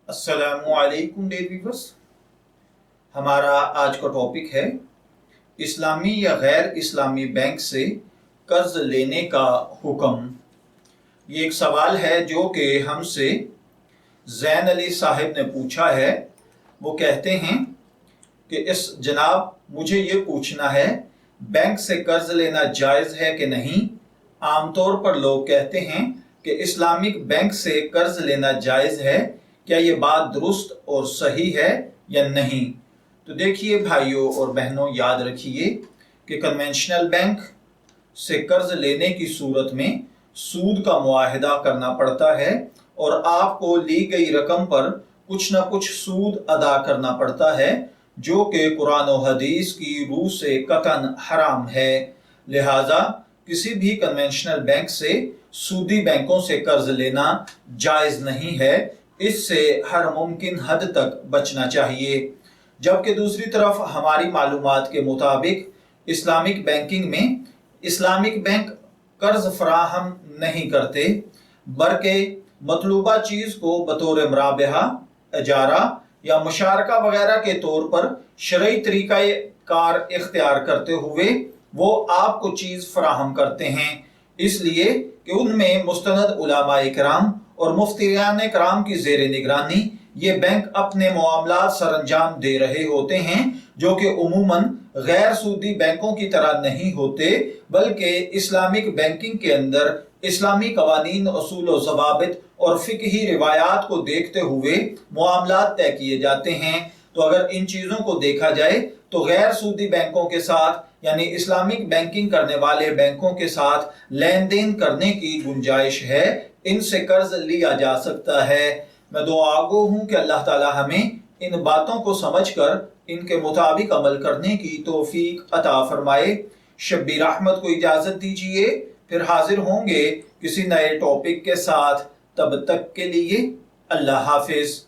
अस्सलामुअलैकुम dear viewers. हमारा आज का टॉपिक है इस्लामी या गैर इस्लामी बैंक से कर्ज लेने का हुक्म। ये एक सवाल है जो कि हमसे जैन अली साहब ने पूछा है। वो कहते हैं कि इस जनाब मुझे ये पूछना है, बैंक से कर्ज लेना जायज़ है कि नहीं। आमतौर पर लोग कहते हैं कि इस्लामिक बैंक से कर्ज लेना जायज़ है। क्या ये बात दुरुस्त और सही है या नहीं? तो देखिए भाइयों और बहनों, याद रखिए कि कन्वेंशनल बैंक से कर्ज लेने की सूरत में सूद का मुआहदा करना पड़ता है और आपको ली गई रकम पर कुछ ना कुछ सूद अदा करना पड़ता है, जो कि कुरान और हदीस की रूह से कतन हराम है। लिहाजा किसी भी कन्वेंशनल बैंक से सूदी बैंकों से कर्ज लेना जायज़ नहीं है। इससे हर मुमकिन हद तक बचना चाहिए। जबकि दूसरी तरफ हमारी मालूमात के मुताबिक इस्लामिक बैंकिंग में इस्लामिक बैंक कर्ज फराहम नहीं करते, बल्कि मतलूबा चीज़ को बतौर मराबहा, इजारा या मुशारका वगैरह के तौर पर शरई तरीका कार इख्तियार करते हुए वो आपको चीज़ फराहम करते हैं, इसलिए कि उनमें मुस्तनद उलमा इकराम और मुफ्तियान कराम की ज़ेर निगरानी ये बैंक अपने मामलात सरअंजाम दे रहे होते हैं, जो कि उमूमन गैर सूदी बैंकों की तरह नहीं होते, बल्कि इस्लामिक बैंकिंग के अंदर इस्लामी कवानीन, असूल व ज़वाबित और फ़िक़ही रिवायात को देखते हुए मामलात तय किए जाते हैं। तो अगर इन चीज़ों को देखा जाए तो गैर सूदी बैंकों के साथ यानी इस्लामिक बैंकिंग करने वाले बैंकों के साथ लेन देन करने की गुंजाइश है, इनसे कर्ज लिया जा सकता है। मैं दुआगो हूँ कि अल्लाह ताला हमें इन बातों को समझकर इनके मुताबिक अमल करने की तौफीक अता फरमाए। शब्बीर अहमद को इजाज़त दीजिए, फिर हाजिर होंगे किसी नए टॉपिक के साथ। तब तक के लिए अल्लाह हाफिज।